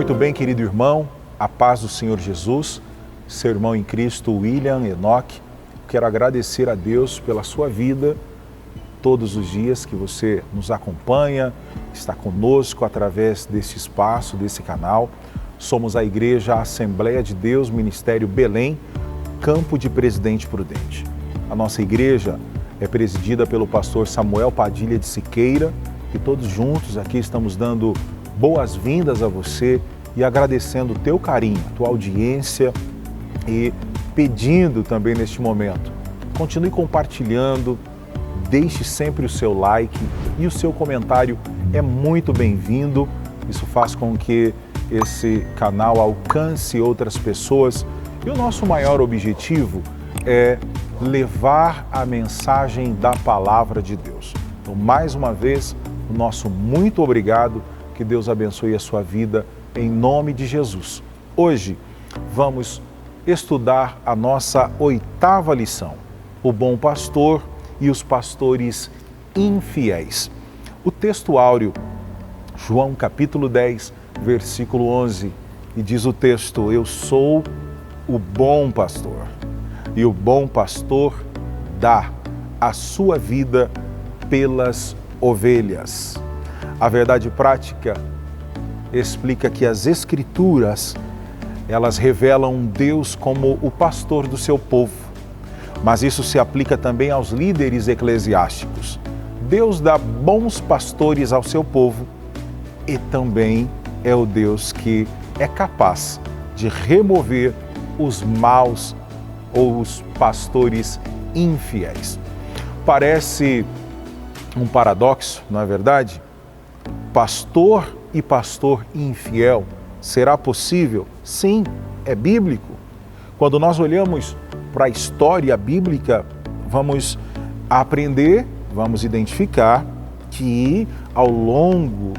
Muito bem, querido irmão, a paz do Senhor Jesus, seu irmão em Cristo, William Enoch. Quero agradecer a Deus pela sua vida, todos os dias que você nos acompanha, está conosco através desse espaço, desse canal. Somos a Igreja Assembleia de Deus, Ministério Belém, Campo de Presidente Prudente. A nossa igreja é presidida pelo pastor Samuel Padilha de Siqueira e todos juntos aqui estamos dando boas-vindas a você e agradecendo o teu carinho, a tua audiência e pedindo também neste momento, continue compartilhando, deixe sempre o seu like e o seu comentário é muito bem-vindo. Isso faz com que esse canal alcance outras pessoas e o nosso maior objetivo é levar a mensagem da Palavra de Deus. Então, mais uma vez, o nosso muito obrigado, que Deus abençoe a sua vida em nome de Jesus. Hoje vamos estudar a nossa 8ª lição, o bom pastor e os pastores infiéis. O texto áureo, João capítulo 10, versículo 11, e diz o texto: eu sou o bom pastor, e o bom pastor dá a sua vida pelas ovelhas. A verdade prática explica que as Escrituras, elas revelam Deus como o pastor do seu povo, mas isso se aplica também aos líderes eclesiásticos. Deus dá bons pastores ao seu povo e também é o Deus que é capaz de remover os maus ou os pastores infiéis. Parece um paradoxo, não é verdade? Pastor e pastor infiel, será possível? Sim, é bíblico. Quando nós olhamos para a história bíblica, vamos aprender, vamos identificar que ao longo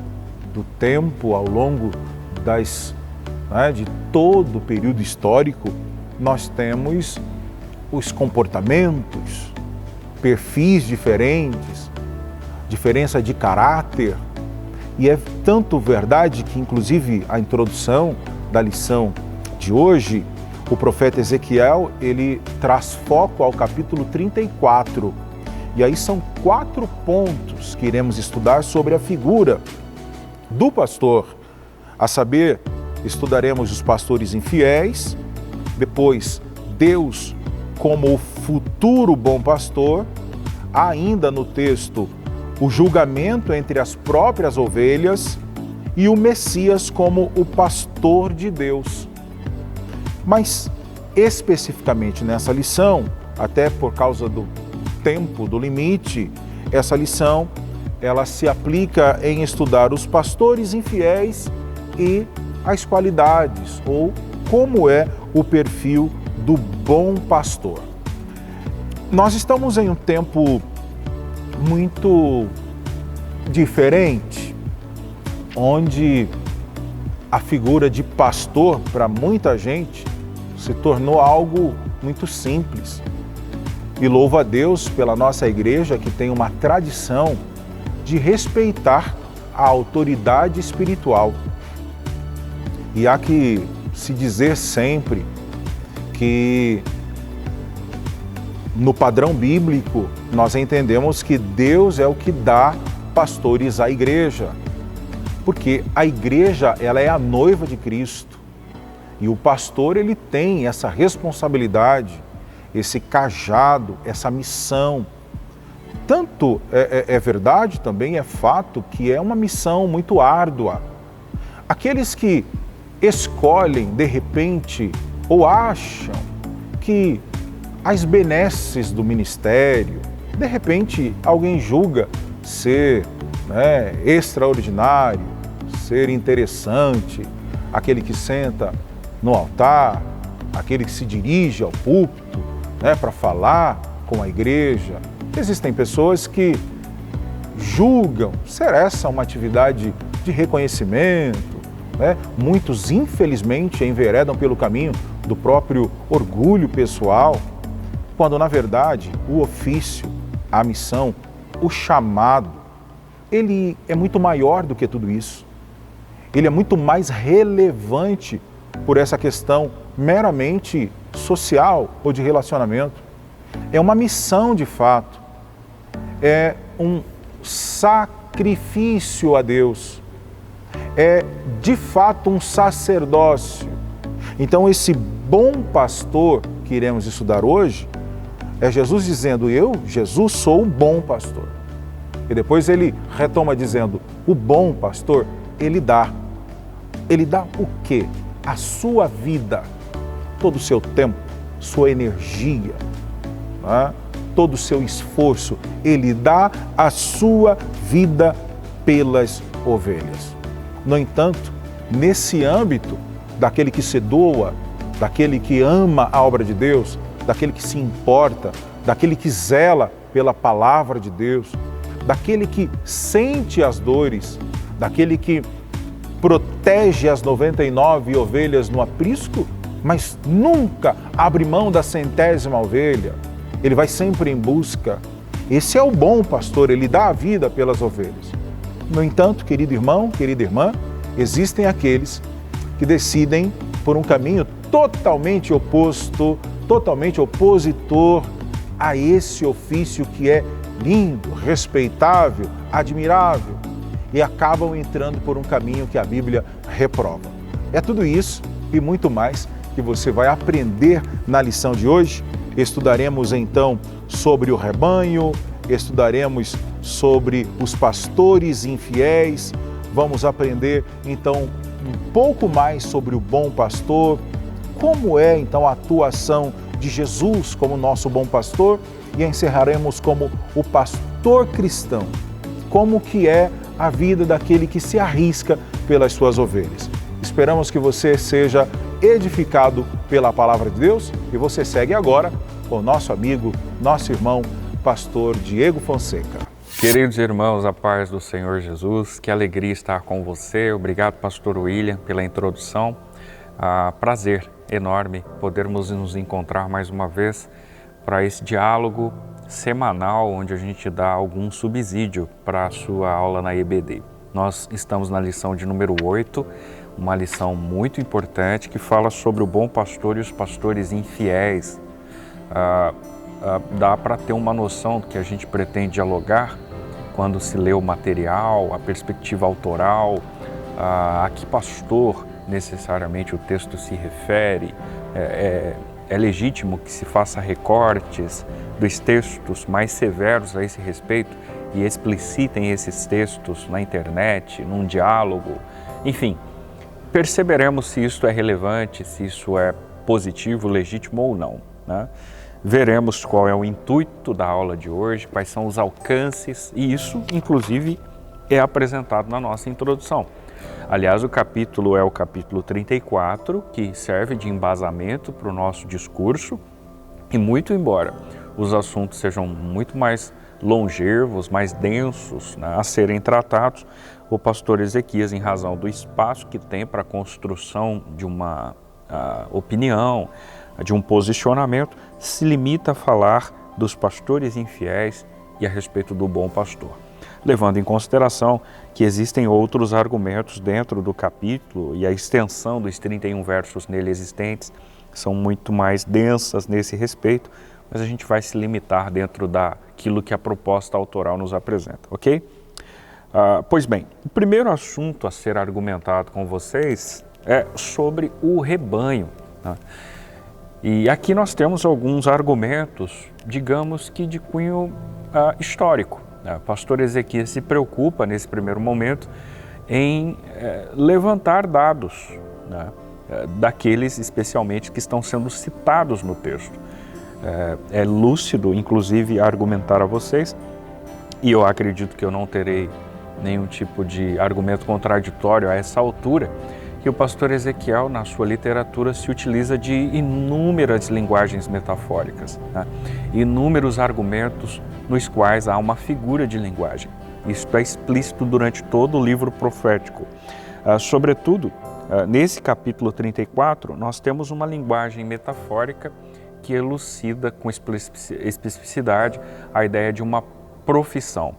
do tempo, ao longo de todo o período histórico, nós temos os comportamentos, perfis diferentes, diferença de caráter. E é tanto verdade que, inclusive, a introdução da lição de hoje, o profeta Ezequiel, ele traz foco ao capítulo 34. E aí são 4 pontos que iremos estudar sobre a figura do pastor. A saber, estudaremos os pastores infiéis, depois Deus como o futuro bom pastor, ainda no texto o julgamento entre as próprias ovelhas e o Messias como o pastor de Deus. Mas especificamente nessa lição, até por causa do tempo, do limite, essa lição ela se aplica em estudar os pastores infiéis e as qualidades ou como é o perfil do bom pastor. Nós estamos em um tempo muito diferente, onde a figura de pastor, para muita gente, se tornou algo muito simples. E louvo a Deus pela nossa igreja, que tem uma tradição de respeitar a autoridade espiritual. E há que se dizer sempre que no padrão bíblico, nós entendemos que Deus é o que dá pastores à igreja, porque a igreja ela é a noiva de Cristo e o pastor ele tem essa responsabilidade, esse cajado, essa missão. Tanto é verdade, também é fato que é uma missão muito árdua. Aqueles que escolhem de repente ou acham que as benesses do ministério, de repente alguém julga ser extraordinário, ser interessante, aquele que senta no altar, aquele que se dirige ao púlpito para falar com a igreja. Existem pessoas que julgam ser essa uma atividade de reconhecimento, Muitos, infelizmente, enveredam pelo caminho do próprio orgulho pessoal, quando, na verdade, o ofício, a missão, o chamado, ele é muito maior do que tudo isso. ele é muito mais relevante por essa questão meramente social ou de relacionamento. É uma missão de fato, é um sacrifício a Deus, é de fato um sacerdócio. Então esse bom pastor que iremos estudar hoje, é Jesus dizendo, eu, Jesus, sou o bom pastor. E depois ele retoma dizendo, o bom pastor, ele dá. Ele dá o quê? A sua vida, todo o seu tempo, sua energia, né? Todo o seu esforço. Ele dá a sua vida pelas ovelhas. No entanto, nesse âmbito daquele que se doa, daquele que ama a obra de Deus, daquele que se importa, daquele que zela pela palavra de Deus, daquele que sente as dores, daquele que protege as 99 ovelhas no aprisco, mas nunca abre mão da 100ª ovelha. Ele vai sempre em busca. Esse é o bom pastor, ele dá a vida pelas ovelhas. No entanto, querido irmão, querida irmã, existem aqueles que decidem por um caminho totalmente oposto, totalmente opositor a esse ofício que é lindo, respeitável, admirável, e acabam entrando por um caminho que a Bíblia reprova. É tudo isso e muito mais que você vai aprender na lição de hoje. Estudaremos então sobre o rebanho, estudaremos sobre os pastores infiéis, vamos aprender então um pouco mais sobre o bom pastor, como é então a atuação de Jesus como nosso bom pastor, e encerraremos como o pastor cristão, como que é a vida daquele que se arrisca pelas suas ovelhas. Esperamos que você seja edificado pela palavra de Deus e você segue agora com nosso amigo, nosso irmão, pastor Diego Fonseca. Queridos irmãos, a paz do Senhor Jesus, que alegria estar com você. Obrigado, pastor William, pela introdução. Prazer enorme podermos nos encontrar mais uma vez para esse diálogo semanal, onde a gente dá algum subsídio para a sua aula na EBD. Nós estamos na lição de número 8, uma lição muito importante que fala sobre o bom pastor e os pastores infiéis. Dá para ter uma noção do que a gente pretende dialogar quando se lê o material, a perspectiva autoral, a que pastor necessariamente o texto se refere. É legítimo que se faça recortes dos textos mais severos a esse respeito e explicitem esses textos na internet, num diálogo. Enfim, perceberemos se isso é relevante, se isso é positivo, legítimo ou não, né? Veremos qual é o intuito da aula de hoje, quais são os alcances, e isso, inclusive, é apresentado na nossa introdução. Aliás, o capítulo é o capítulo 34, que serve de embasamento para o nosso discurso, e muito embora os assuntos sejam muito mais longevos, mais densos, né, a serem tratados, o pastor Ezequias, em razão do espaço que tem para a construção de uma opinião, de um posicionamento, se limita a falar dos pastores infiéis e a respeito do bom pastor, levando em consideração que existem outros argumentos dentro do capítulo e a extensão dos 31 versos nele existentes são muito mais densas nesse respeito, mas a gente vai se limitar dentro daquilo que a proposta autoral nos apresenta, ok? Pois bem, o primeiro assunto a ser argumentado com vocês é sobre o rebanho, né? E aqui nós temos alguns argumentos, digamos que de cunho histórico. O pastor Ezequias se preocupa, nesse primeiro momento, em levantar dados, né, daqueles especialmente que estão sendo citados no texto. É lúcido, inclusive, argumentar a vocês, e eu acredito que eu não terei nenhum tipo de argumento contraditório a essa altura, que o pastor Ezequiel, na sua literatura, se utiliza de inúmeras linguagens metafóricas, né? Inúmeros argumentos nos quais há uma figura de linguagem. Isso é explícito durante todo o livro profético. Sobretudo, nesse capítulo 34, nós temos uma linguagem metafórica que elucida com especificidade a ideia de uma profissão.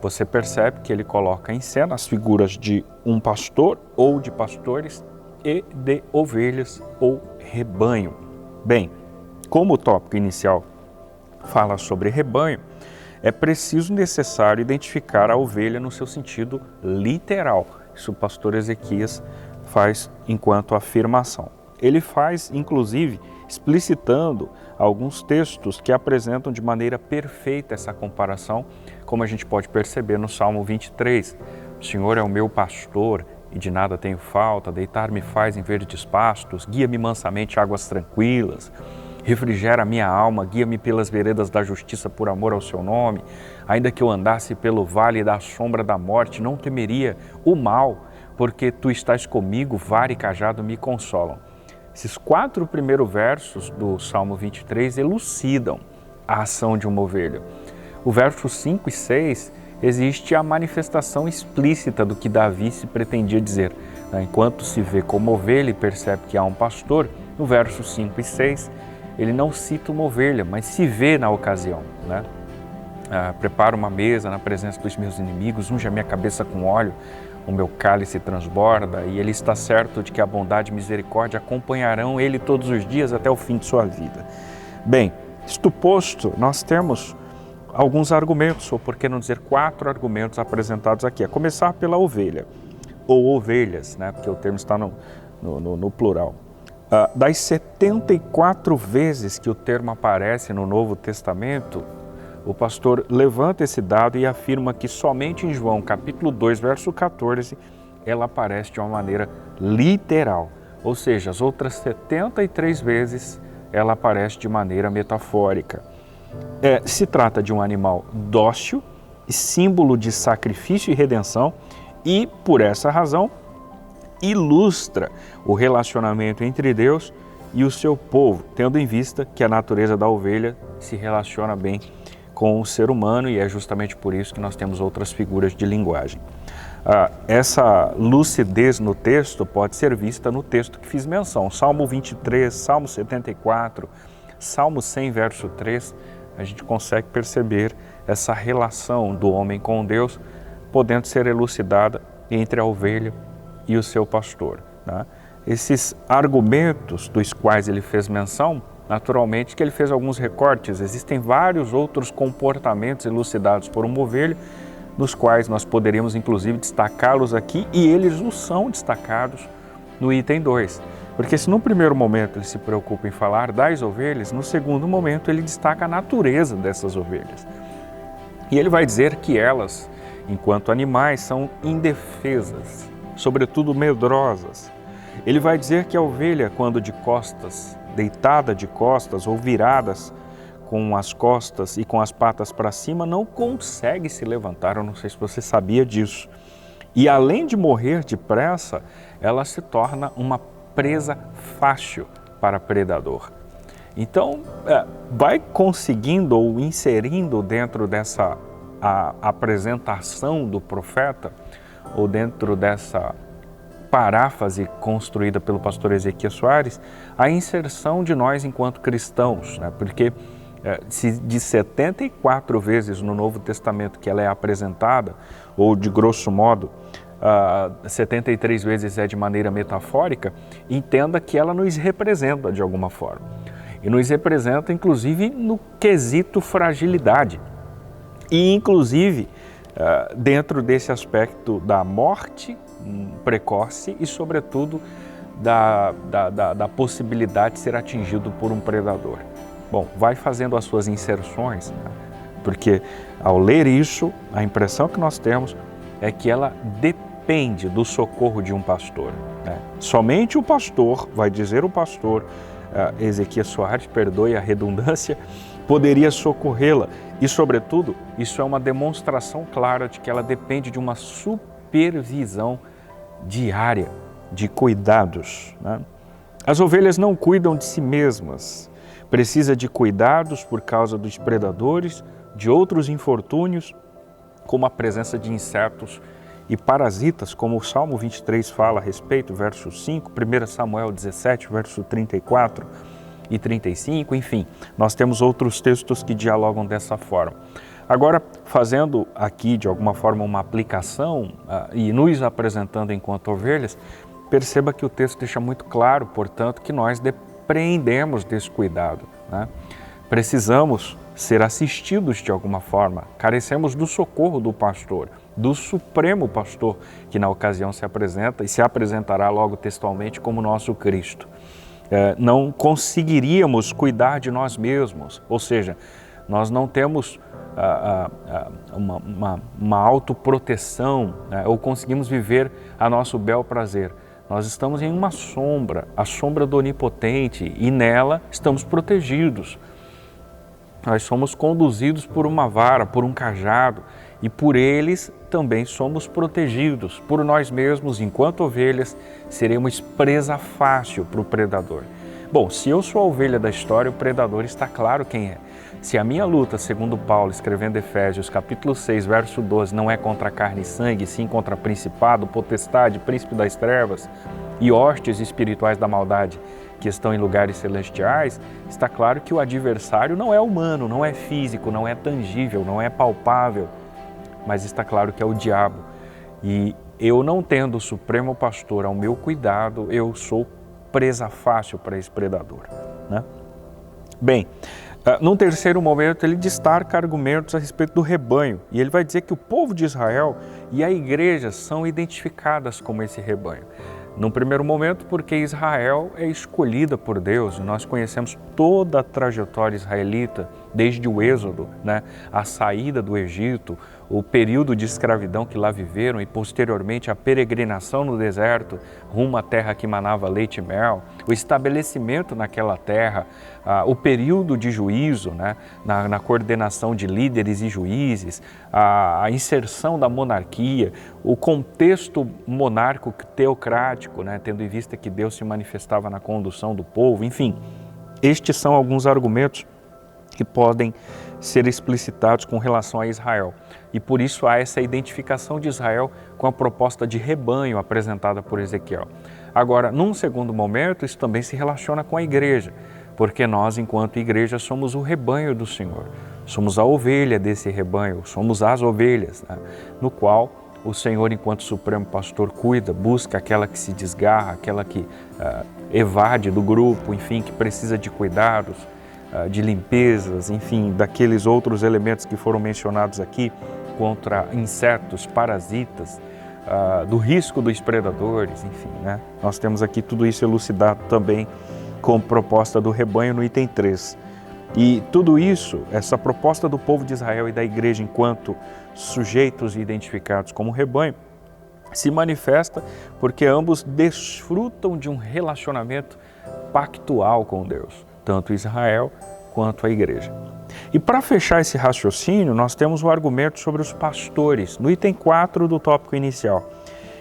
você percebe que ele coloca em cena as figuras de um pastor ou de pastores e de ovelhas ou rebanho. Bem, como o tópico inicial fala sobre rebanho, é preciso, necessário identificar a ovelha no seu sentido literal. Isso o pastor Ezequias faz enquanto afirmação. Ele faz, inclusive, explicitando alguns textos que apresentam de maneira perfeita essa comparação, como a gente pode perceber no Salmo 23. O Senhor é o meu pastor e de nada tenho falta, deitar-me faz em verdes pastos, guia-me mansamente a águas tranquilas, refrigera a minha alma, guia-me pelas veredas da justiça por amor ao seu nome. Ainda que eu andasse pelo vale da sombra da morte, não temeria o mal, porque tu estás comigo, vara e cajado me consolam. Esses 4 primeiros versos do Salmo 23 elucidam a ação de uma ovelha. O verso 5 e 6 existe a manifestação explícita do que Davi se pretendia dizer. Enquanto se vê como ovelha e percebe que há um pastor, no verso 5 e 6 ele não cita uma ovelha, mas se vê na ocasião, né? Prepara uma mesa na presença dos meus inimigos, unge a minha cabeça com óleo, o meu cálice transborda, e ele está certo de que a bondade e misericórdia acompanharão ele todos os dias até o fim de sua vida. Bem, isto posto, nós temos alguns argumentos, ou por que não dizer 4 argumentos apresentados aqui, a começar pela ovelha, ou ovelhas, né? Porque o termo está no plural. Das 74 vezes que o termo aparece no Novo Testamento, o pastor levanta esse dado e afirma que somente em João, capítulo 2, verso 14, ela aparece de uma maneira literal. Ou seja, as outras 73 vezes ela aparece de maneira metafórica. Se trata de um animal dócil, símbolo de sacrifício e redenção, e, por essa razão, ilustra o relacionamento entre Deus e o seu povo, tendo em vista que a natureza da ovelha se relaciona bem com o ser humano, e é justamente por isso que nós temos outras figuras de linguagem. Essa lucidez no texto pode ser vista no texto que fiz menção, Salmo 23, Salmo 74, Salmo 100, verso 3, a gente consegue perceber essa relação do homem com Deus, podendo ser elucidada entre a ovelha e o seu pastor, né? Esses argumentos dos quais ele fez menção, naturalmente que ele fez alguns recortes, existem vários outros comportamentos elucidados por uma ovelha, nos quais nós poderíamos inclusive destacá-los aqui, e eles o são destacados no item 2. Porque se no primeiro momento ele se preocupa em falar das ovelhas, no segundo momento ele destaca a natureza dessas ovelhas. E ele vai dizer que elas, enquanto animais, são indefesas, sobretudo medrosas. Ele vai dizer que a ovelha, quando de costas, deitada de costas ou viradas com as costas e com as patas para cima, não consegue se levantar. Eu não sei se você sabia disso. E além de morrer depressa, ela se torna uma presa fácil para predador. Então, vai conseguindo ou inserindo dentro dessa apresentação do profeta, ou dentro dessa paráfrase construída pelo pastor Ezequias Soares, a inserção de nós enquanto cristãos, né? Porque se de 74 vezes no Novo Testamento que ela é apresentada, ou de grosso modo, 73 vezes é de maneira metafórica, entenda que ela nos representa de alguma forma. E nos representa, inclusive, no quesito fragilidade. E, inclusive, dentro desse aspecto da morte precoce e, sobretudo, da possibilidade de ser atingido por um predador. Bom, vai fazendo as suas inserções, né? Porque ao ler isso, a impressão que nós temos é que ela depende do socorro de um pastor, né? Somente o pastor, vai dizer o pastor Ezequias Soares, perdoe a redundância, poderia socorrê-la. E, sobretudo, isso é uma demonstração clara de que ela depende de uma supervisão diária, de cuidados, né? As ovelhas não cuidam de si mesmas, precisa de cuidados por causa dos predadores, de outros infortúnios, como a presença de insetos e parasitas, como o Salmo 23 fala a respeito, verso 5, 1 Samuel 17, verso 34 e 35, enfim, nós temos outros textos que dialogam dessa forma. Agora, fazendo aqui de alguma forma uma aplicação e nos apresentando enquanto ovelhas, perceba que o texto deixa muito claro, portanto, que nós dependemos desse cuidado, né? Precisamos ser assistidos de alguma forma, carecemos do socorro do pastor, do supremo pastor, que na ocasião se apresenta e se apresentará logo textualmente como nosso Cristo. Não conseguiríamos cuidar de nós mesmos, ou seja, nós não temos uma autoproteção, né, ou conseguimos viver a nosso bel prazer. Nós estamos em uma sombra, a sombra do Onipotente, e nela estamos protegidos. Nós somos conduzidos por uma vara, por um cajado, e por eles também somos protegidos. Por nós mesmos, enquanto ovelhas, seremos presa fácil para o predador. Bom, se eu sou a ovelha da história, o predador está claro quem é. Se a minha luta, segundo Paulo, escrevendo Efésios, capítulo 6, verso 12, não é contra carne e sangue, sim contra principado, potestade, príncipe das trevas e hostes espirituais da maldade que estão em lugares celestiais, está claro que o adversário não é humano, não é físico, não é tangível, não é palpável, mas está claro que é o diabo. E eu, não tendo o Supremo Pastor ao meu cuidado, eu sou presa fácil para esse predador, né? Bem, num terceiro momento ele destaca argumentos a respeito do rebanho, e ele vai dizer que o povo de Israel e a igreja são identificadas como esse rebanho. Num primeiro momento, porque Israel é escolhida por Deus, nós conhecemos toda a trajetória israelita, desde o Êxodo, né, a saída do Egito, o período de escravidão que lá viveram e posteriormente a peregrinação no deserto, rumo à terra que manava leite e mel, o estabelecimento naquela terra, o período de juízo, né, na coordenação de líderes e juízes, a inserção da monarquia, o contexto monárquico teocrático, né, tendo em vista que Deus se manifestava na condução do povo, enfim. Estes são alguns argumentos que podem ser explicitados com relação a Israel. E por isso há essa identificação de Israel com a proposta de rebanho apresentada por Ezequiel. Agora, num segundo momento, isso também se relaciona com a igreja, porque nós, enquanto igreja, somos o rebanho do Senhor. Somos a ovelha desse rebanho, somos as ovelhas, né, no qual o Senhor, enquanto Supremo Pastor, cuida, busca aquela que se desgarra, aquela que evade do grupo, enfim, que precisa de cuidados, de limpezas, enfim, daqueles outros elementos que foram mencionados aqui, contra insetos, parasitas, do risco dos predadores, enfim, né? Nós temos aqui tudo isso elucidado também como proposta do rebanho no item 3. E tudo isso, essa proposta do povo de Israel e da igreja enquanto sujeitos identificados como rebanho, se manifesta porque ambos desfrutam de um relacionamento pactual com Deus, tanto Israel quanto a igreja. E para fechar esse raciocínio, nós temos o argumento sobre os pastores, no item 4 do tópico inicial.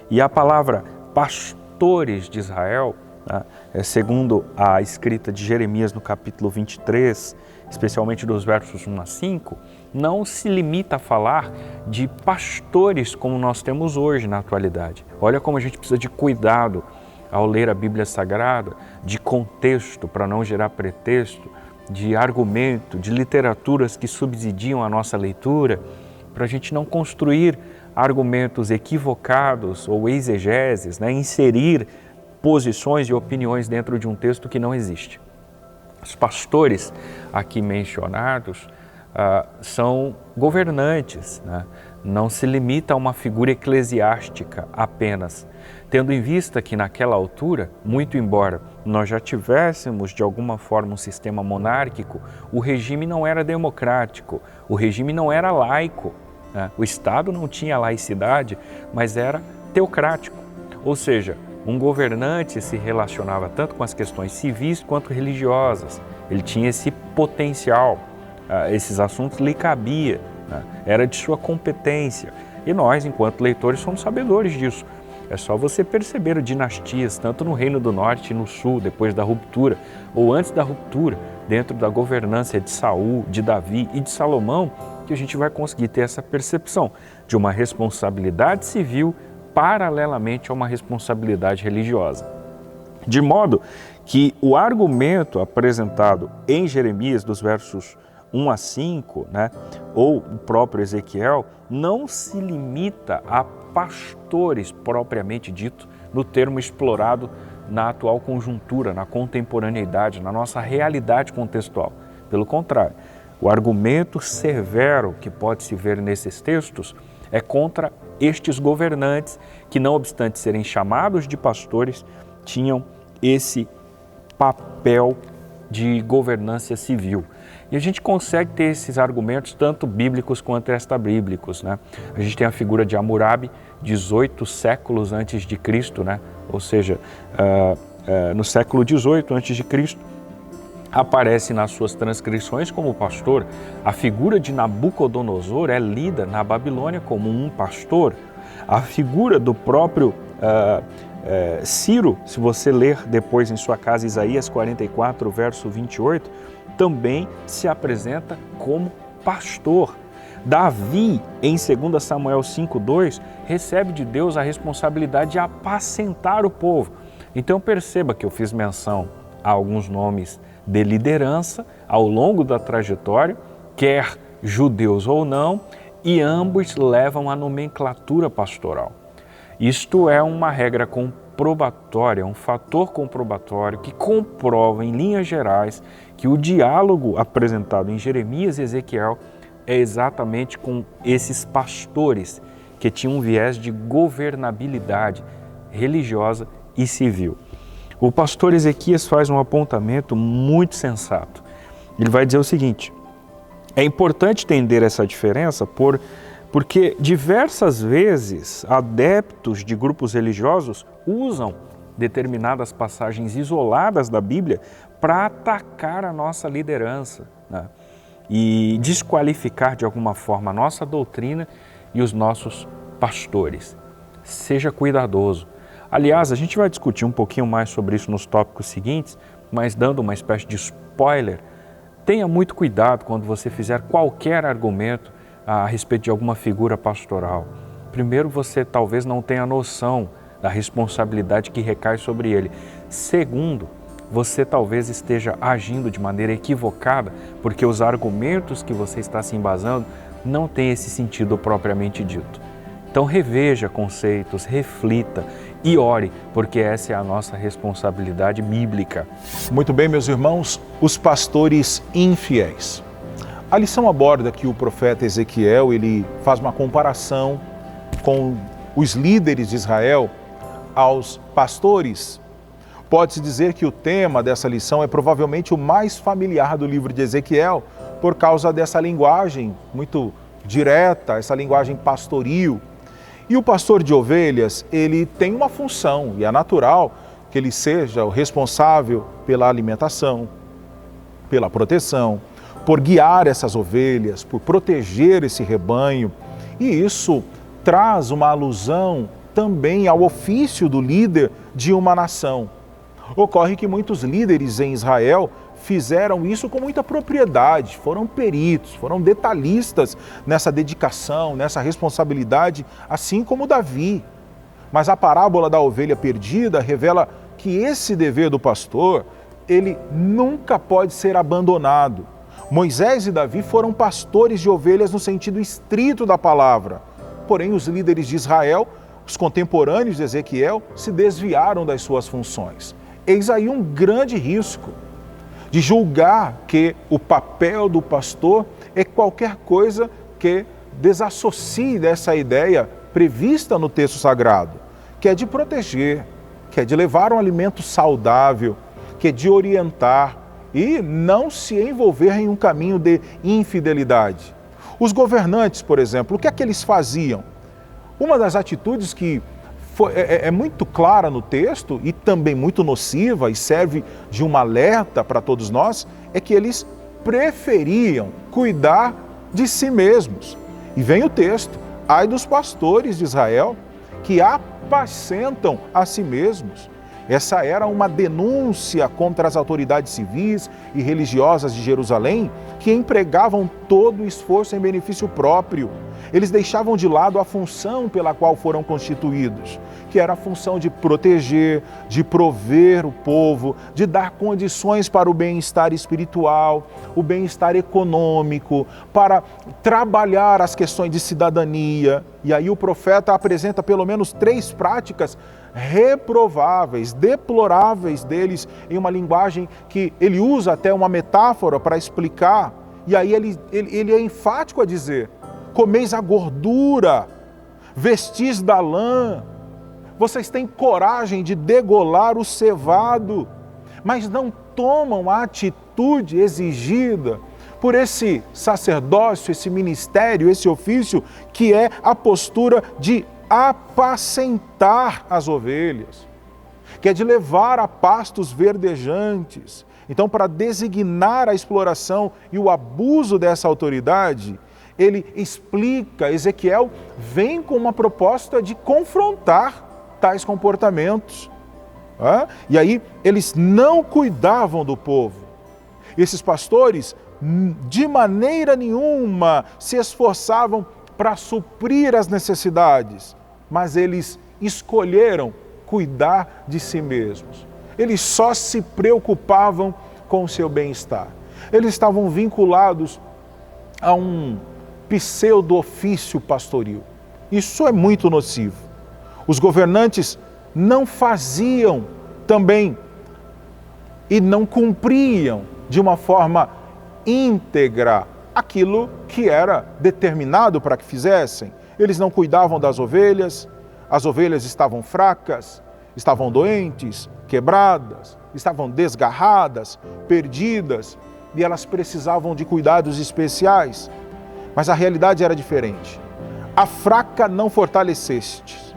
E a palavra pastores de Israel, né, segundo a escrita de Jeremias no capítulo 23, especialmente dos versos 1 a 5, não se limita a falar de pastores como nós temos hoje na atualidade. Olha como a gente precisa de cuidado ao ler a Bíblia Sagrada, de contexto para não gerar pretexto, de argumento, de literaturas que subsidiam a nossa leitura, para a gente não construir argumentos equivocados ou exegeses, né? Inserir posições e opiniões dentro de um texto que não existe. Os pastores aqui mencionados são governantes, né? Não se limita a uma figura eclesiástica apenas, tendo em vista que naquela altura, muito embora nós já tivéssemos de alguma forma um sistema monárquico, o regime não era democrático, o regime não era laico, né? O Estado não tinha laicidade, mas era teocrático, ou seja, um governante se relacionava tanto com as questões civis quanto religiosas, ele tinha esse potencial, esses assuntos lhe cabia, né? Era de sua competência, e nós, enquanto leitores, somos sabedores disso. É só você perceber dinastias, tanto no Reino do Norte e no Sul, depois da ruptura, ou antes da ruptura, dentro da governança de Saul, de Davi e de Salomão, que a gente vai conseguir ter essa percepção de uma responsabilidade civil paralelamente a uma responsabilidade religiosa. De modo que o argumento apresentado em Jeremias, dos versos 1 a 5, né, ou o próprio Ezequiel, não se limita a pastores propriamente dito, no termo explorado na atual conjuntura, na contemporaneidade, na nossa realidade contextual. Pelo contrário, o argumento severo que pode se ver nesses textos é contra estes governantes que, não obstante serem chamados de pastores, tinham esse papel de governância civil. E a gente consegue ter esses argumentos tanto bíblicos quanto extra-bíblicos, né? A gente tem a figura de Hammurabi, 18 séculos antes de Cristo, né? Ou seja, no século 18 antes de Cristo, aparece nas suas transcrições como pastor. A figura de Nabucodonosor é lida na Babilônia como um pastor. A figura do próprio Ciro, se você ler depois em sua casa Isaías 44, verso 28, também se apresenta como pastor. Davi, em 2 Samuel 5,2, recebe de Deus a responsabilidade de apacentar o povo. Então perceba que eu fiz menção a alguns nomes de liderança ao longo da trajetória, quer judeus ou não, e ambos levam a nomenclatura pastoral. Isto é uma regra comprobatória, um fator comprobatório que comprova, em linhas gerais, que o diálogo apresentado em Jeremias e Ezequiel é exatamente com esses pastores que tinham um viés de governabilidade religiosa e civil. O pastor Ezequias faz um apontamento muito sensato. Ele vai dizer o seguinte: é importante entender essa diferença porque diversas vezes adeptos de grupos religiosos usam determinadas passagens isoladas da Bíblia para atacar a nossa liderança, né? E desqualificar de alguma forma a nossa doutrina e os nossos pastores. Seja cuidadoso. Aliás, a gente vai discutir um pouquinho mais sobre isso nos tópicos seguintes, mas dando uma espécie de spoiler, tenha muito cuidado quando você fizer qualquer argumento a respeito de alguma figura pastoral. Primeiro, você talvez não tenha noção da responsabilidade que recai sobre ele. Segundo, você talvez esteja agindo de maneira equivocada, porque os argumentos que você está se embasando não têm esse sentido propriamente dito. Então reveja conceitos, reflita e ore, porque essa é a nossa responsabilidade bíblica. Muito bem, meus irmãos, os pastores infiéis. A lição aborda que o profeta Ezequiel, ele faz uma comparação com os líderes de Israel aos pastores. Pode-se dizer que o tema dessa lição é provavelmente o mais familiar do livro de Ezequiel, por causa dessa linguagem muito direta, essa linguagem pastoril. E o pastor de ovelhas, ele tem uma função, e é natural que ele seja o responsável pela alimentação, pela proteção, por guiar essas ovelhas, por proteger esse rebanho. E isso traz uma alusão também ao ofício do líder de uma nação. Ocorre que muitos líderes em Israel fizeram isso com muita propriedade, foram peritos, foram detalhistas nessa dedicação, nessa responsabilidade, assim como Davi. Mas a parábola da ovelha perdida revela que esse dever do pastor, ele nunca pode ser abandonado. Moisés e Davi foram pastores de ovelhas no sentido estrito da palavra. Porém, os líderes de Israel, os contemporâneos de Ezequiel, se desviaram das suas funções. Eis aí um grande risco de julgar que o papel do pastor é qualquer coisa que desassocie dessa ideia prevista no texto sagrado, que é de proteger, que é de levar um alimento saudável, que é de orientar e não se envolver em um caminho de infidelidade. Os governantes, por exemplo, o que é que eles faziam? Uma das atitudes que é muito clara no texto e também muito nociva e serve de um alerta para todos nós, é que eles preferiam cuidar de si mesmos. E vem o texto: ai dos pastores de Israel que apacentam a si mesmos. Essa era uma denúncia contra as autoridades civis e religiosas de Jerusalém, que empregavam todo o esforço em benefício próprio. Eles deixavam de lado a função pela qual foram constituídos, que era a função de proteger, de prover o povo, de dar condições para o bem-estar espiritual, o bem-estar econômico, para trabalhar as questões de cidadania. E aí o profeta apresenta pelo menos 3 práticas reprováveis, deploráveis deles, em uma linguagem que ele usa até uma metáfora para explicar. E aí ele é enfático a dizer: comeis a gordura, vestis da lã, vocês têm coragem de degolar o cevado, mas não tomam a atitude exigida por esse sacerdócio, esse ministério, esse ofício, que é a postura de apacentar as ovelhas, que é de levar a pastos verdejantes. Então, para designar a exploração e o abuso dessa autoridade, ele explica, Ezequiel vem com uma proposta de confrontar tais comportamentos. E aí, eles não cuidavam do povo. Esses pastores, de maneira nenhuma, se esforçavam para suprir as necessidades, mas eles escolheram cuidar de si mesmos. Eles só se preocupavam com o seu bem-estar. Eles estavam vinculados a um pseudo-ofício pastoril. Isso é muito nocivo. Os governantes não faziam também e não cumpriam de uma forma íntegra aquilo que era determinado para que fizessem. Eles não cuidavam das ovelhas, as ovelhas estavam fracas, estavam doentes, quebradas, estavam desgarradas, perdidas, e elas precisavam de cuidados especiais. Mas a realidade era diferente. A fraca não fortalecestes,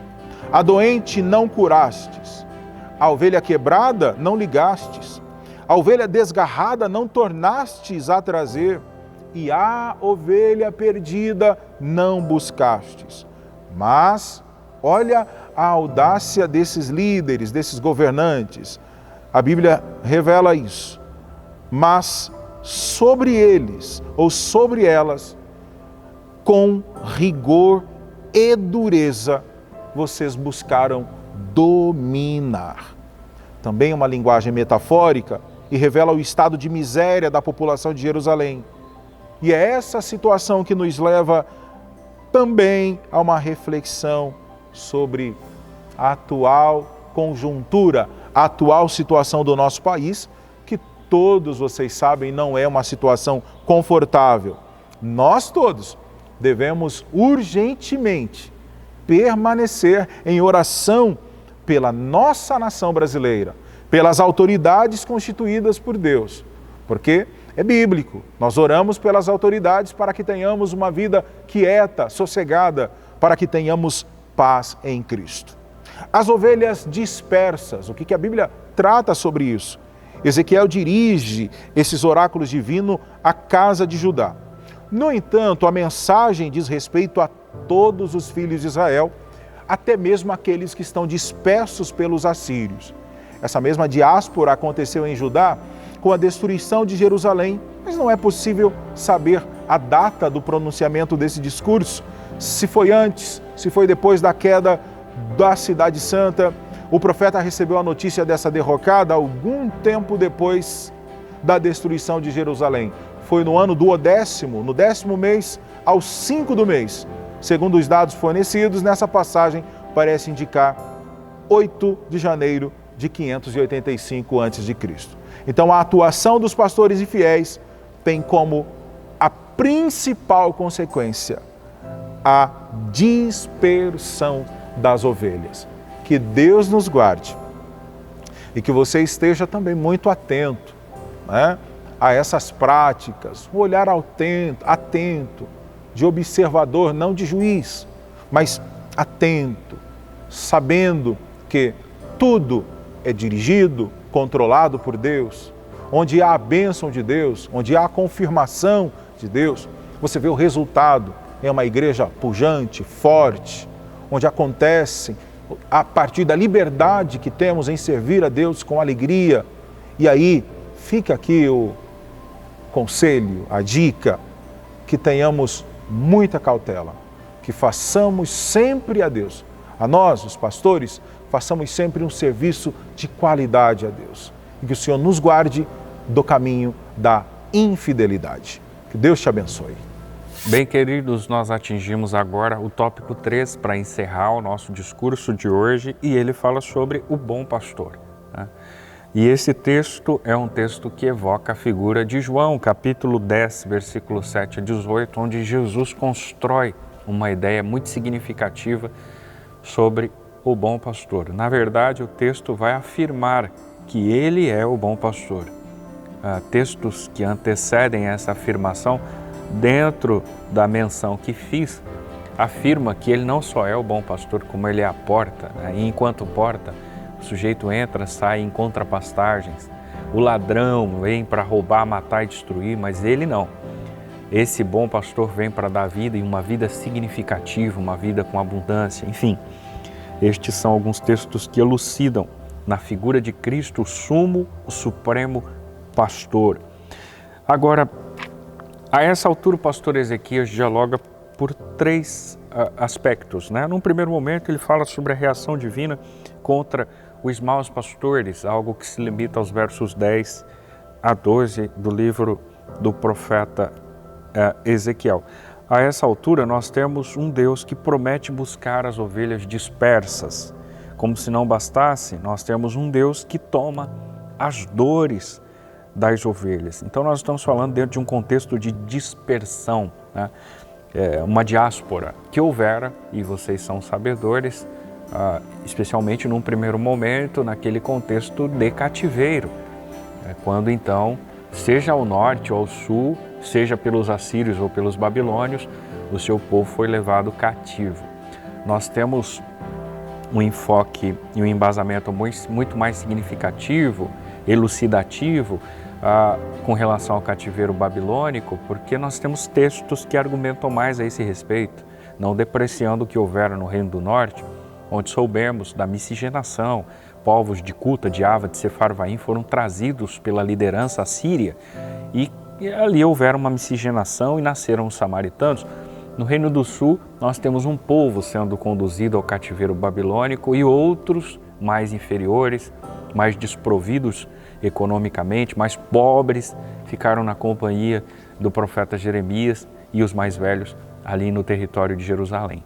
a doente não curastes, a ovelha quebrada não ligastes, a ovelha desgarrada não tornastes a trazer, e a ovelha perdida não buscastes. Mas olha a audácia desses líderes, desses governantes. A Bíblia revela isso. Mas sobre eles, ou sobre elas, com rigor e dureza, vocês buscaram dominar. Também uma linguagem metafórica e revela o estado de miséria da população de Jerusalém. E é essa situação que nos leva também a uma reflexão sobre a atual conjuntura, a atual situação do nosso país, que todos vocês sabem não é uma situação confortável. Nós todos devemos urgentemente permanecer em oração pela nossa nação brasileira, pelas autoridades constituídas por Deus, porque é bíblico. Nós oramos pelas autoridades para que tenhamos uma vida quieta, sossegada, para que tenhamos paz em Cristo. As ovelhas dispersas, o que a Bíblia trata sobre isso? Ezequiel dirige esses oráculos divinos à casa de Judá. No entanto, a mensagem diz respeito a todos os filhos de Israel, até mesmo aqueles que estão dispersos pelos assírios. Essa mesma diáspora aconteceu em Judá com a destruição de Jerusalém, mas não é possível saber a data do pronunciamento desse discurso, se foi antes, se foi depois da queda da Cidade Santa. O profeta recebeu a notícia dessa derrocada algum tempo depois da destruição de Jerusalém. Foi no ano do 10º, no 10º mês, aos 5 do mês. Segundo os dados fornecidos, nessa passagem parece indicar 8 de janeiro de 585 a.C. Então, a atuação dos pastores e fiéis tem como a principal consequência a dispersão das ovelhas. Que Deus nos guarde e que você esteja também muito atento, né, a essas práticas, um olhar atento, de observador, não de juiz, mas atento, sabendo que tudo é dirigido, controlado por Deus, onde há a bênção de Deus, onde há a confirmação de Deus, você vê o resultado em uma igreja pujante, forte, onde acontece a partir da liberdade que temos em servir a Deus com alegria. E aí fica aqui o conselho, a dica, que tenhamos muita cautela, que façamos sempre a Deus a nós, os pastores, façamos sempre um serviço de qualidade a Deus. E que o Senhor nos guarde do caminho da infidelidade. Que Deus te abençoe. Bem, queridos, nós atingimos agora o tópico 3 para encerrar o nosso discurso de hoje, e ele fala sobre o bom pastor, né? E esse texto é um texto que evoca a figura de João, capítulo 10, versículo 7 a 18, onde Jesus constrói uma ideia muito significativa sobre o bom pastor. Na verdade, o texto vai afirmar que ele é o bom pastor. Textos que antecedem essa afirmação, dentro da menção que fiz, afirma que ele não só é o bom pastor, como ele é a porta, né? E enquanto porta, o sujeito entra, sai, encontra pastagens. O ladrão vem para roubar, matar e destruir, mas ele não. Esse bom pastor vem para dar vida, e uma vida significativa, uma vida com abundância. Enfim, estes são alguns textos que elucidam na figura de Cristo, o sumo, o supremo pastor. Agora, a essa altura, o pastor Ezequias dialoga por 3 aspectos, né? Num primeiro momento, ele fala sobre a reação divina contra os maus pastores, algo que se limita aos versos 10 a 12 do livro do profeta Ezequiel. A essa altura, nós temos um Deus que promete buscar as ovelhas dispersas. Como se não bastasse, nós temos um Deus que toma as dores das ovelhas. Então nós estamos falando dentro de um contexto de dispersão, né? Uma diáspora que houvera, e vocês são sabedores, especialmente num primeiro momento, naquele contexto de cativeiro, quando então, seja ao norte ou ao sul, seja pelos assírios ou pelos babilônios, o seu povo foi levado cativo. Nós temos um enfoque e um embasamento muito mais significativo, elucidativo, com relação ao cativeiro babilônico, porque nós temos textos que argumentam mais a esse respeito, não depreciando o que houvera no Reino do Norte, onde soubemos da miscigenação. Povos de Cuta, de Ava, de Sefarvaim foram trazidos pela liderança assíria, e ali houvera uma miscigenação e nasceram os samaritanos. No Reino do Sul, nós temos um povo sendo conduzido ao cativeiro babilônico e outros mais inferiores, mais desprovidos economicamente, mais pobres, ficaram na companhia do profeta Jeremias, e os mais velhos ali no território de Jerusalém.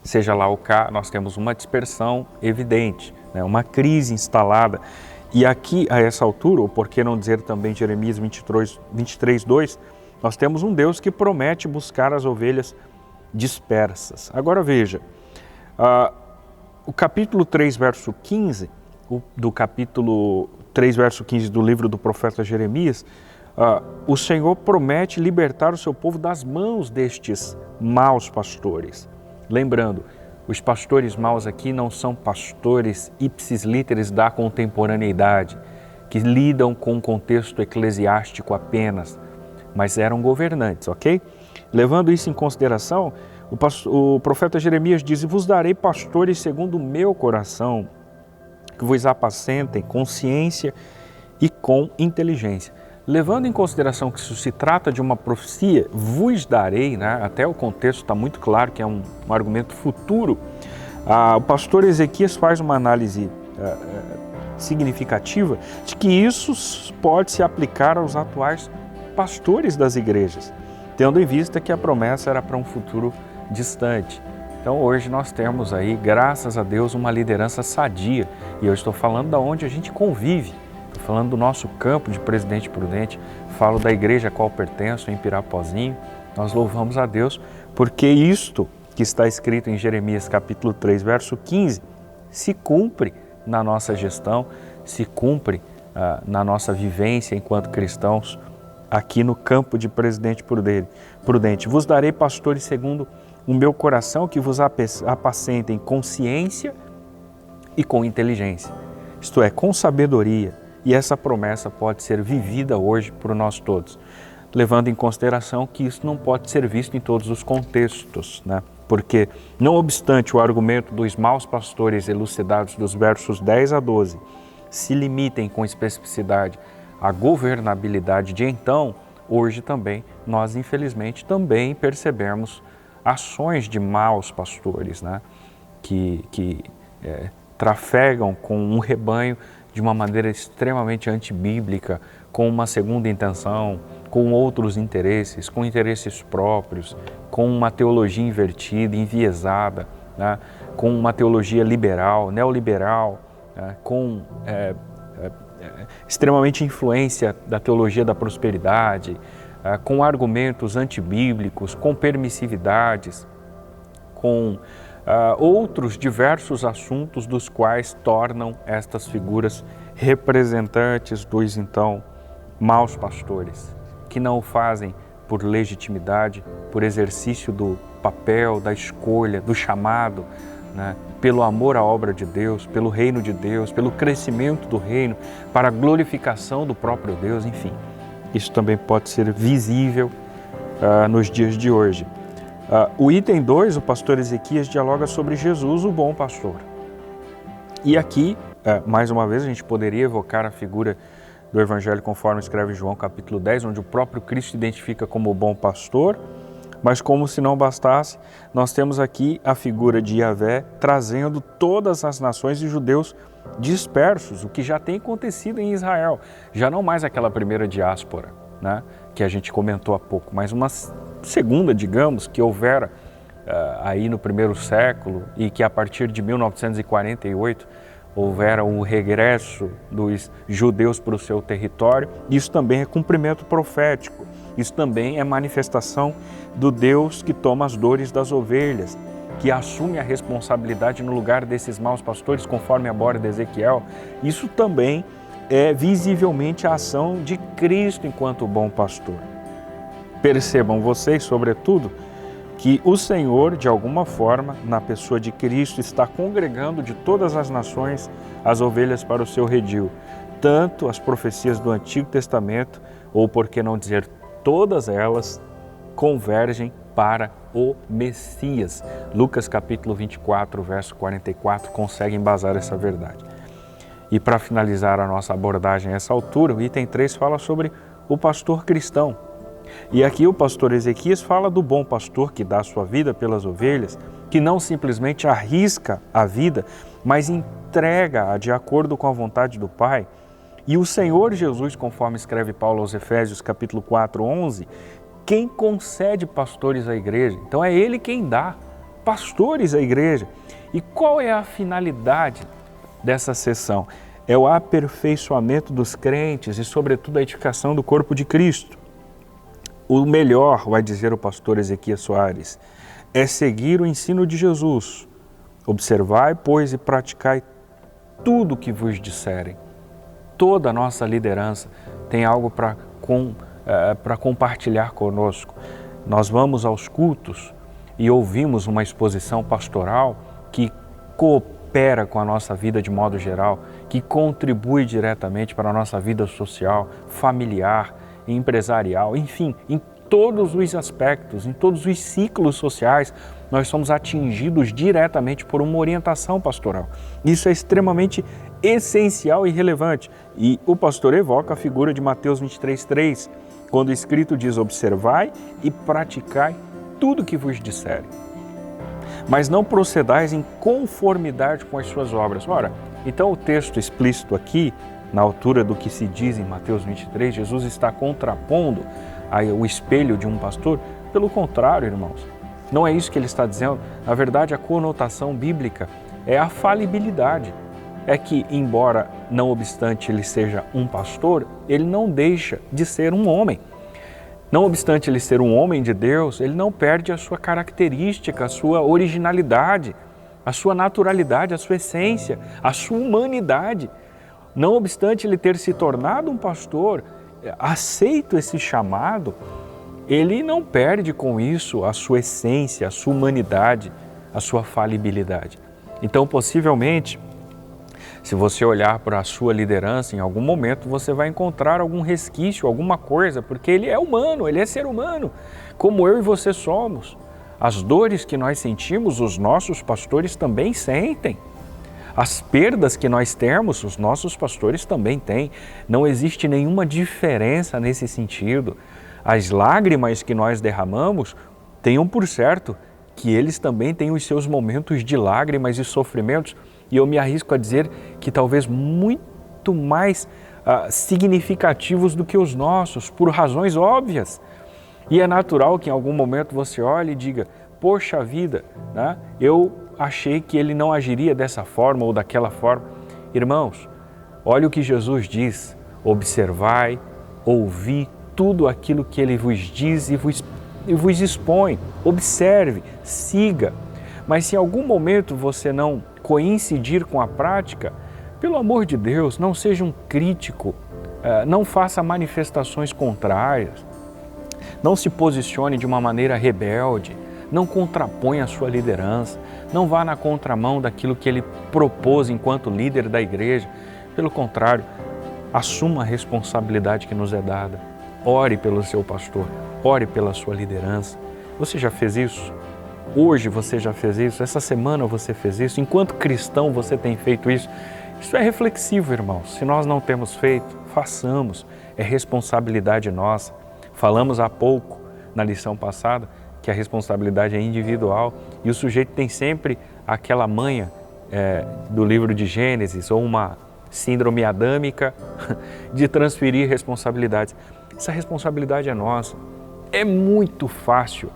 Seja lá o que, nós temos uma dispersão evidente, né? Uma crise instalada. E aqui, a essa altura, ou por que não dizer também Jeremias 23:2, nós temos um Deus que promete buscar as ovelhas dispersas. Agora veja, o capítulo 3, verso 15, do capítulo 3, verso 15 do livro do profeta Jeremias, o Senhor promete libertar o seu povo das mãos destes maus pastores. Lembrando, os pastores maus aqui não são pastores ipsis literis da contemporaneidade, que lidam com o contexto eclesiástico apenas, mas eram governantes, ok? Levando isso em consideração, o profeta Jeremias diz: vos darei pastores segundo o meu coração, que vos apacentem com ciência e com inteligência. Levando em consideração que isso se trata de uma profecia, vos darei, né? Até o contexto está muito claro que é um argumento futuro. O pastor Ezequias faz uma análise significativa de que isso pode se aplicar aos atuais pastores das igrejas, tendo em vista que a promessa era para um futuro distante. Então hoje nós temos aí, graças a Deus, uma liderança sadia, e eu estou falando da onde a gente convive. Estou falando do nosso campo de Presidente Prudente, falo da igreja a qual pertenço, em Pirapozinho. Nós louvamos a Deus porque isto que está escrito em Jeremias capítulo 3, verso 15, se cumpre na nossa gestão, se cumpre na nossa vivência enquanto cristãos aqui no campo de Presidente Prudente. Vos darei pastores segundo o meu coração, que vos apacentem com ciência e com inteligência, isto é, com sabedoria. E essa promessa pode ser vivida hoje por nós todos, levando em consideração que isso não pode ser visto em todos os contextos, né? Porque, não obstante o argumento dos maus pastores elucidados dos versos 10 a 12 se limitem com especificidade à governabilidade de então, hoje também, nós infelizmente também percebemos ações de maus pastores, né? trafegam com um rebanho de uma maneira extremamente antibíblica, com uma segunda intenção, com outros interesses, com interesses próprios, com uma teologia invertida, enviesada, né? Com uma teologia liberal, neoliberal, né? Com extremamente influência da teologia da prosperidade, com argumentos antibíblicos, com permissividades, com outros diversos assuntos dos quais tornam estas figuras representantes dos então maus pastores, que não o fazem por legitimidade, por exercício do papel, da escolha, do chamado, né? Pelo amor à obra de Deus, pelo reino de Deus, pelo crescimento do reino, para a glorificação do próprio Deus, enfim. Isso também pode ser visível nos dias de hoje. O item 2, o pastor Ezequias dialoga sobre Jesus, o bom pastor. E aqui, mais uma vez, a gente poderia evocar a figura do Evangelho conforme escreve João, capítulo 10, onde o próprio Cristo se identifica como o bom pastor, mas como se não bastasse, nós temos aqui a figura de Yahvé trazendo todas as nações e judeus dispersos, o que já tem acontecido em Israel, já não mais aquela primeira diáspora, né, que a gente comentou há pouco, mas uma segunda, digamos, que houvera aí no primeiro século e que a partir de 1948 houvera o regresso dos judeus para o seu território. Isso também é cumprimento profético, isso também é manifestação do Deus que toma as dores das ovelhas, que assume a responsabilidade no lugar desses maus pastores, conforme aborda Ezequiel. Isso também é visivelmente a ação de Cristo enquanto bom pastor. Percebam vocês, sobretudo, que o Senhor, de alguma forma, na pessoa de Cristo, está congregando de todas as nações as ovelhas para o seu redil. Tanto as profecias do Antigo Testamento, ou por que não dizer todas elas, convergem para o Messias. Lucas capítulo 24, verso 44, consegue embasar essa verdade. E para finalizar a nossa abordagem a essa altura, o item 3 fala sobre o pastor cristão. E aqui o pastor Ezequias fala do bom pastor que dá a sua vida pelas ovelhas, que não simplesmente arrisca a vida, mas entrega-a de acordo com a vontade do Pai. E o Senhor Jesus, conforme escreve Paulo aos Efésios, capítulo 4, 11, quem concede pastores à igreja. Então é Ele quem dá pastores à igreja. E qual é a finalidade dessa sessão? É o aperfeiçoamento dos crentes e, sobretudo, a edificação do corpo de Cristo. O melhor, vai dizer o pastor Ezequias Soares, é seguir o ensino de Jesus. Observai, pois, e praticai tudo o que vos disserem. Toda a nossa liderança tem algo para compartilhar conosco. Nós vamos aos cultos e ouvimos uma exposição pastoral que coopera com a nossa vida de modo geral, que contribui diretamente para a nossa vida social, familiar, empresarial, enfim, em todos os aspectos, em todos os ciclos sociais, nós somos atingidos diretamente por uma orientação pastoral. Isso é extremamente essencial e relevante. E o pastor evoca a figura de Mateus 23:3, quando o escrito diz: observai e praticai tudo o que vos disserem. Mas não procedais em conformidade com as suas obras. Ora, então o texto explícito aqui, na altura do que se diz em Mateus 23, Jesus está contrapondo o espelho de um pastor? Pelo contrário, irmãos, não é isso que ele está dizendo. Na verdade, a conotação bíblica é a falibilidade. É que, embora, não obstante ele seja um pastor, ele não deixa de ser um homem. Não obstante ele ser um homem de Deus, ele não perde a sua característica, a sua originalidade, a sua naturalidade, a sua essência, a sua humanidade. Não obstante ele ter se tornado um pastor, aceito esse chamado, ele não perde com isso a sua essência, a sua humanidade, a sua falibilidade. Então, possivelmente, se você olhar para a sua liderança, em algum momento você vai encontrar algum resquício, alguma coisa, porque ele é humano, ele é ser humano, como eu e você somos. As dores que nós sentimos, os nossos pastores também sentem. As perdas que nós temos, os nossos pastores também têm. Não existe nenhuma diferença nesse sentido. As lágrimas que nós derramamos, tenham por certo que eles também têm os seus momentos de lágrimas e sofrimentos, e eu me arrisco a dizer que talvez muito mais significativos do que os nossos, por razões óbvias. E é natural que em algum momento você olhe e diga, poxa vida, né? Eu achei que ele não agiria dessa forma ou daquela forma. Irmãos, olha o que Jesus diz, observai, ouvi tudo aquilo que ele vos diz e vos expõe, observe, siga. Mas se em algum momento você não coincidir com a prática, pelo amor de Deus, não seja um crítico, não faça manifestações contrárias, não se posicione de uma maneira rebelde, não contraponha a sua liderança, não vá na contramão daquilo que ele propôs enquanto líder da igreja. Pelo contrário, assuma a responsabilidade que nos é dada. Ore pelo seu pastor, ore pela sua liderança. Você já fez isso? Hoje você já fez isso? Essa semana você fez isso? Enquanto cristão você tem feito isso? Isso é reflexivo, irmãos. Se nós não temos feito, façamos. É responsabilidade nossa. Falamos há pouco, na lição passada, que a responsabilidade é individual e o sujeito tem sempre aquela manha do livro de Gênesis ou uma síndrome adâmica de transferir responsabilidades. Essa responsabilidade é nossa. É muito fácil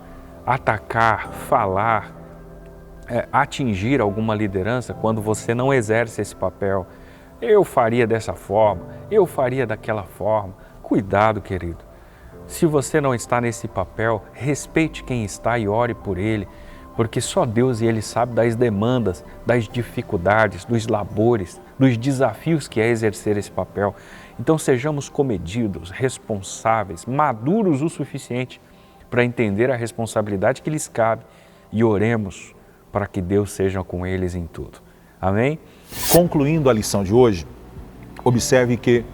atacar, falar, atingir alguma liderança quando você não exerce esse papel. Eu faria dessa forma, eu faria daquela forma. Cuidado, querido. Se você não está nesse papel, respeite quem está e ore por ele, porque só Deus e Ele sabe das demandas, das dificuldades, dos labores, dos desafios que é exercer esse papel. Então sejamos comedidos, responsáveis, maduros o suficiente para entender a responsabilidade que lhes cabe e oremos para que Deus seja com eles em tudo. Amém? Concluindo a lição de hoje, observe que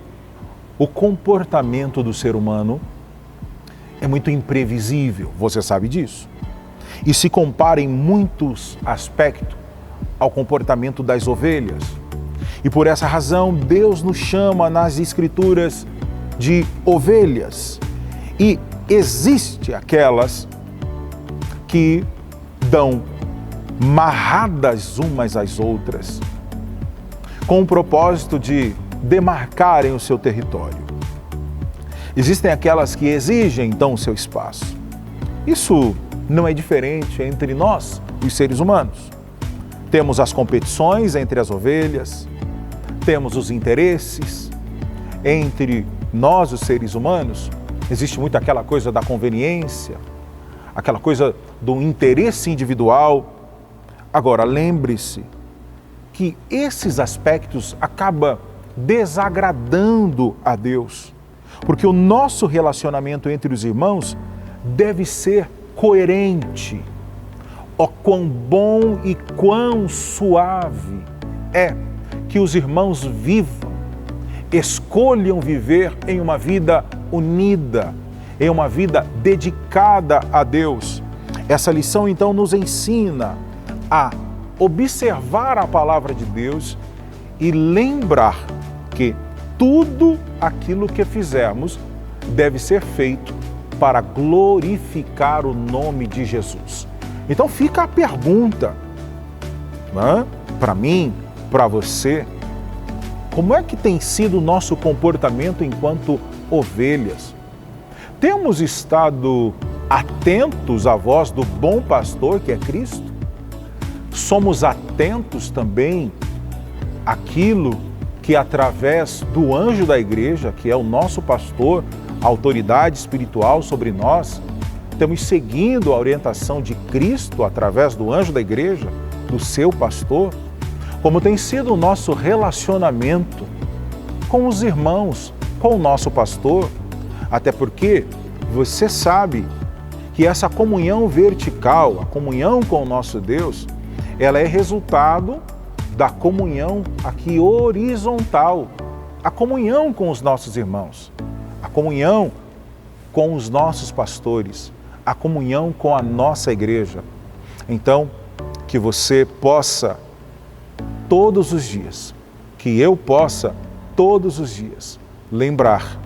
o comportamento do ser humano é muito imprevisível, você sabe disso. E se compara em muitos aspectos ao comportamento das ovelhas. E por essa razão, Deus nos chama nas Escrituras de ovelhas. E existe aquelas que dão marradas umas às outras, com o propósito de demarcarem o seu território. Existem aquelas que exigem, então, o seu espaço. Isso não é diferente entre nós, os seres humanos. Temos as competições entre as ovelhas, temos os interesses. Entre nós, os seres humanos, existe muito aquela coisa da conveniência, aquela coisa do interesse individual. Agora, lembre-se que esses aspectos acabam desagradando a Deus, porque o nosso relacionamento entre os irmãos deve ser coerente. Ó, quão bom e quão suave é que os irmãos vivam, escolham viver em uma vida unida, em uma vida dedicada a Deus. Essa lição, então, nos ensina a observar a palavra de Deus e lembrar que tudo aquilo que fizermos deve ser feito para glorificar o nome de Jesus. Então fica a pergunta, né? Para mim, para você, como é que tem sido o nosso comportamento enquanto ovelhas? Temos estado atentos à voz do bom pastor que é Cristo? Somos atentos também àquilo que através do anjo da igreja, que é o nosso pastor, a autoridade espiritual sobre nós, estamos seguindo a orientação de Cristo através do anjo da igreja, do seu pastor? Como tem sido o nosso relacionamento com os irmãos, com o nosso pastor? Até porque você sabe que essa comunhão vertical, a comunhão com o nosso Deus, ela é resultado da comunhão aqui horizontal, a comunhão com os nossos irmãos, a comunhão com os nossos pastores, a comunhão com a nossa igreja. Então, que você possa todos os dias, que eu possa todos os dias lembrar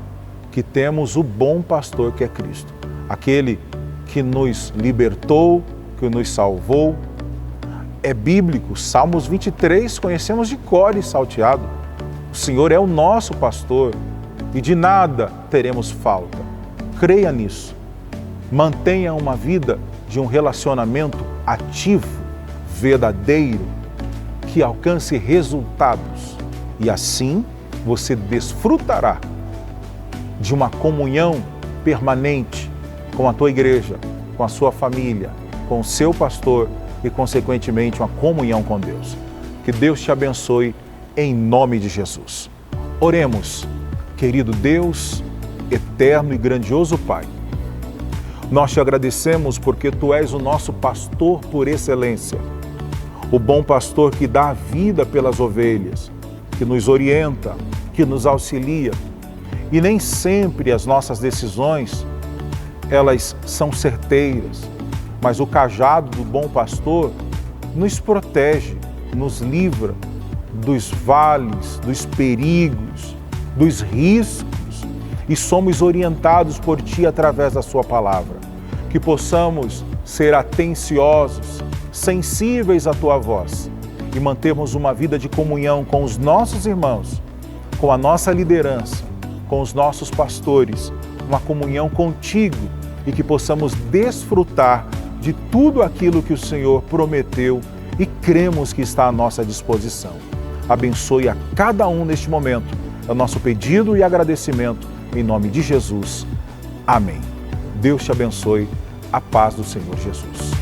que temos o bom pastor que é Cristo, aquele que nos libertou, que nos salvou. É bíblico, Salmos 23, conhecemos de cor e salteado. O Senhor é o nosso pastor e de nada teremos falta. Creia nisso. Mantenha uma vida de um relacionamento ativo, verdadeiro, que alcance resultados. E assim você desfrutará de uma comunhão permanente com a tua igreja, com a sua família, com o seu pastor e, consequentemente, uma comunhão com Deus. Que Deus te abençoe em nome de Jesus. Oremos, querido Deus, eterno e grandioso Pai. Nós te agradecemos porque Tu és o nosso pastor por excelência, o bom pastor que dá a vida pelas ovelhas, que nos orienta, que nos auxilia. E nem sempre as nossas decisões, elas são certeiras, mas o cajado do bom pastor nos protege, nos livra dos vales, dos perigos, dos riscos, e somos orientados por Ti através da Sua palavra. Que possamos ser atenciosos, sensíveis à Tua voz e mantermos uma vida de comunhão com os nossos irmãos, com a nossa liderança, com os nossos pastores, uma comunhão contigo, e que possamos desfrutar de tudo aquilo que o Senhor prometeu e cremos que está à nossa disposição. Abençoe a cada um neste momento. É o nosso pedido e agradecimento em nome de Jesus. Amém. Deus te abençoe. A paz do Senhor Jesus.